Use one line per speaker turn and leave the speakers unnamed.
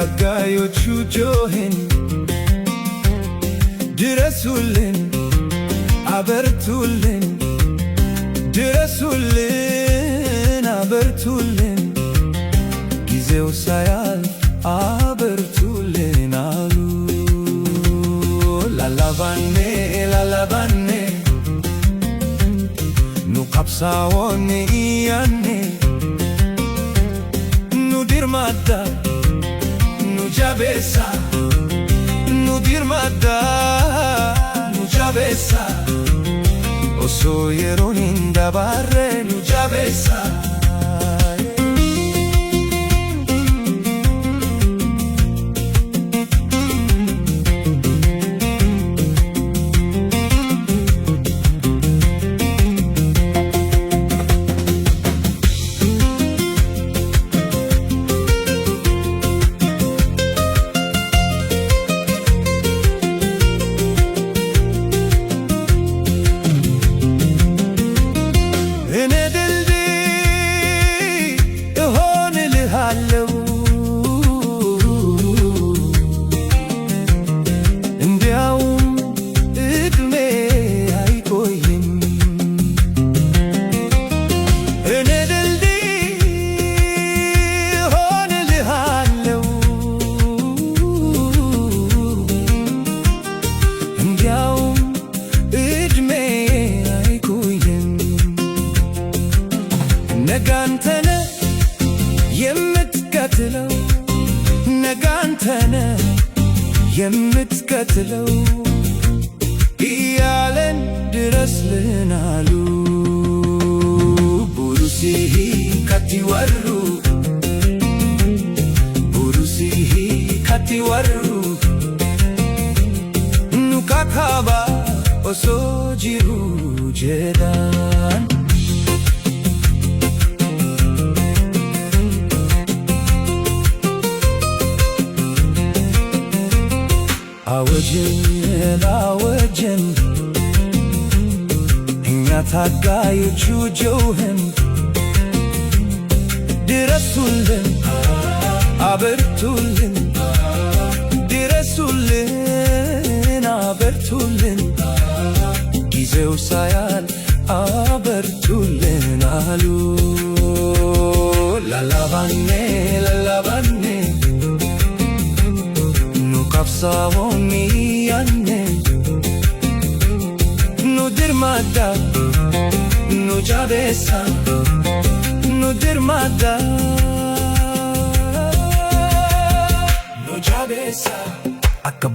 ታጋዮቹ ጮኽን፣ ድረሱልን አበርቱልን፣ ድረሱልን አበርቱልን፣ ጊዜው ሳያልፍ አበርቱልን አሉ። ላላባኔ ላላባኔ ኑ qabsaa'oonni iyyaanne nu dirmadda nu jabeessa nu dirmadda nu jabeessa osoo yeroon hin dabarre nu jabeessa. ነጋንተነ የምትቀትለው ነጋንተነ የምትቀትለው እያለን ድረስልን አሉ። ቡሩሲሂ ከቲወሩ ቡሩሲሂ ከቲወሩ ኑካካባ ኦሶ ጂሩ ጀዳን አወጅን ላወጅን እኛ ታጋዮቹ ጮኽን፣ ድረሱልን አበርቱልን፣ ድረሱልን አበርቱልን፣ ጊዜው ሳያልፍ አበርቱልን አሉ። ላላባኔ ላላባኔ ኑ qabsaa'oonni iyyaanne nu dirmadda nu jabeessa nu dirmadda nu jabeessa akka